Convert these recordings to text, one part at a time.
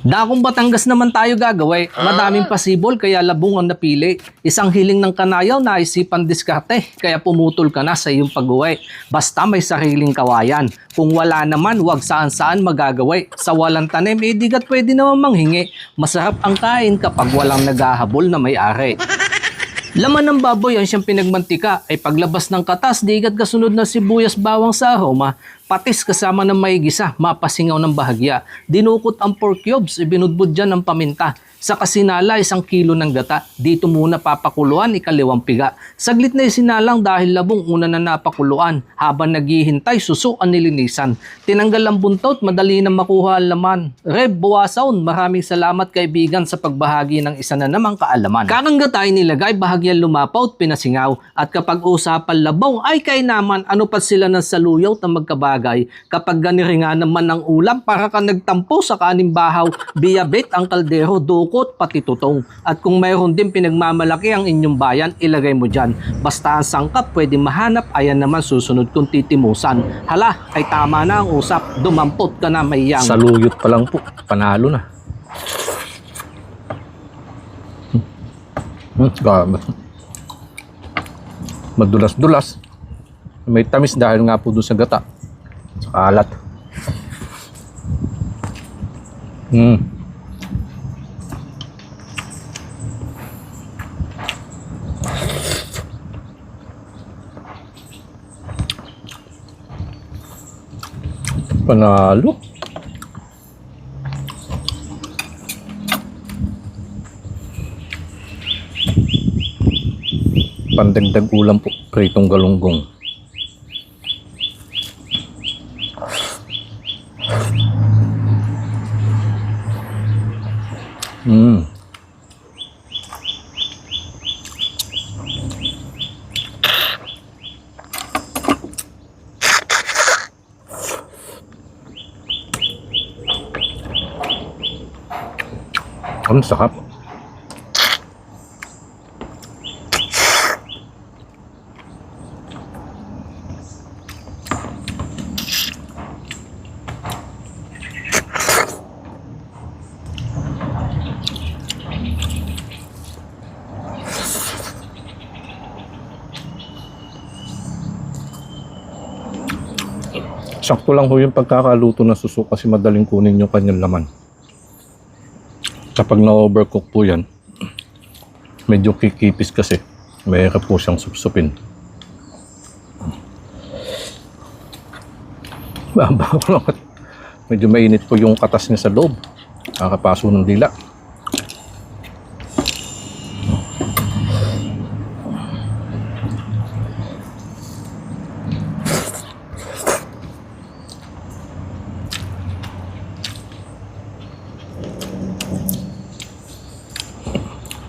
Dakong Batangas naman tayo gagawin. Madaming pasibol kaya labong ang napili. Isang hiling ng kanayaw na isipan diskarte kaya pumutol ka na sa iyong pag-uwi. Basta may sariling kawayan. Kung wala naman, wag saan-saan magagawin. Sa walang tanim, digat pwede naman manghingi. Masarap ang kain kapag walang naghahabol na may-ari. Laman ng baboy ang siyang pinagmantika ay paglabas ng katas, digat kasunod na sibuyas bawang sa aroma, patis kasama ng may gisa, mapasingaw ng bahagya. Dinukot ang pork cubes, ibinudbud dyan ng paminta. Sa kasinala, 1 kilo ng gata. Dito muna papakuluan, ikaliwang piga. Saglit na isinalang dahil labong una na napakuluan. Habang naghihintay, suso ang nilinisan. Tinanggal ang buntot, madali na makuha ang laman. Reb, buwasaon, maraming salamat kaibigan sa pagbahagi ng isa na namang kaalaman. Kakangga tayo nilagay, bahagyan lumapaw at pinasingaw. At kapag usapan labaw, ay kay naman, ano pa sila ng saluyaw na magkabagay. Kapag ganiringa naman ng ulam, para ka nagtampo sa kaning bahaw. Biyabit ang kaldero, dukot, pati tutong. At kung mayroon din pinagmamalaki ang inyong bayan, ilagay mo dyan. Basta ang sangkap pwede mahanap, ayan naman susunod kung titimusan. Hala, ay tama na ang usap, dumampot ka na mayang. Saluyot pa lang po, panalo na. Grabe. Madulas-dulas. May tamis dahil nga po doon sa gata. Sa kalat. Panalo. Pandagdag ulam po, pritong galunggong. Ang sarap. Sakto lang ho yung pagkakaluto ng suso kasi madaling kunin yung kanyang laman. Kapag na-overcook po yan, medyo kikipis kasi. Mahirap po siyang supsupin. Medyo mainit po yung katas niya sa loob. Nakakapaso ng dila.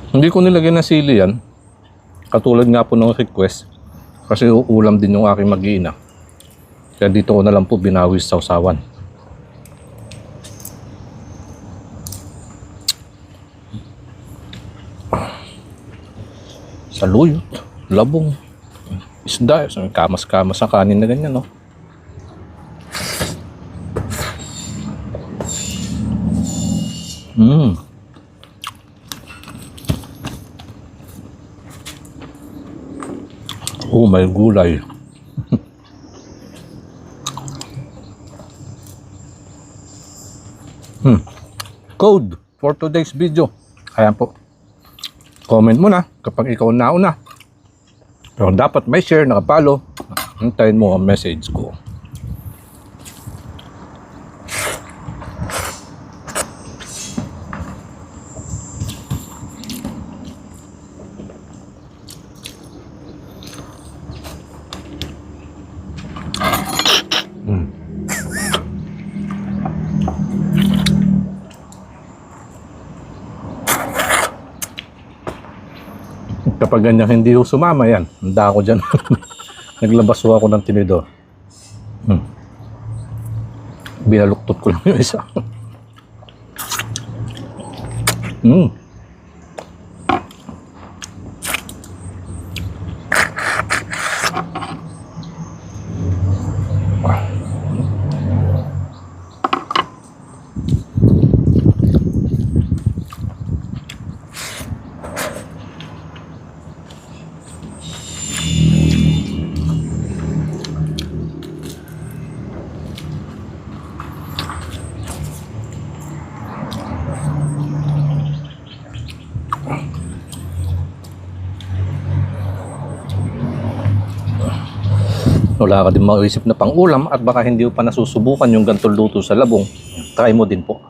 Hindi ko nilagay ng sili yan. Katulad nga po ng request. Kasi uulam din yung aking mag-iina. Kaya dito ko na lang po binawis sa usawan. Saluyot, labong, isda. Kamas-kamas ang kanin na ganyan, no? Oh, may gulay. Code for today's video. Ayan po. Comment mo na kapag ikaw nauna. Pero dapat may share, nakapalo. Hintayin mo ang message ko. Kapag ganyan hindi ko sumama yan, handa ako dyan. Naglabas ako ng tinidor. Binaluktot ko lang yung isa. wala ka din maisip na pang ulam at baka hindi mo pa nasusubukan yung ganitong luto sa labong, try mo din po.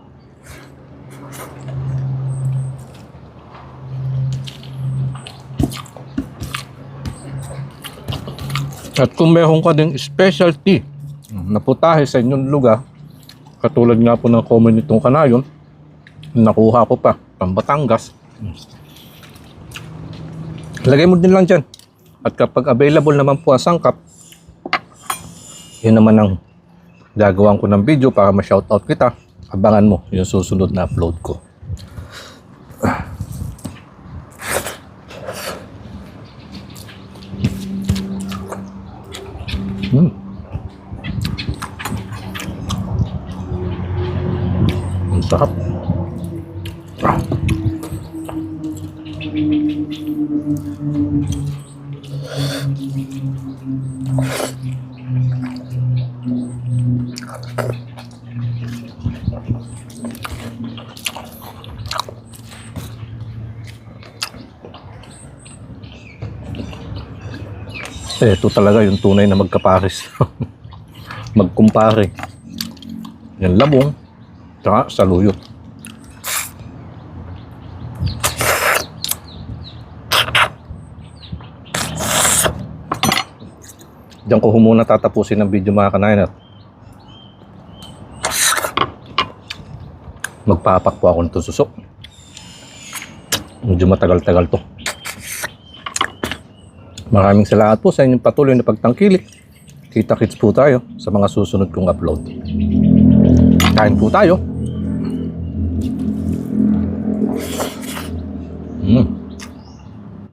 At kung meron ka ding specialty na putahe sa inyong lugar, katulad nga po ng comment nitong kanayon, nakuha ko pa, pang Batangas, lagay mo din lang dyan. At kapag available naman po ang sangkap, yun naman ang gagawan ko ng video para ma-shoutout kita. Abangan mo yung susunod na upload ko. Ang sarap. Ito talaga yung tunay na magkapares. Magkumpare. Yung labong, tsaka saluyot. Diyan ko muna tatapusin ang video mga kanayan at magpapak po ako nito susok. Medyo matagal-tagal to. Maraming salamat po sa inyong patuloy na pagtangkilik. Kita-kits po tayo sa mga susunod kong upload. Kain po tayo.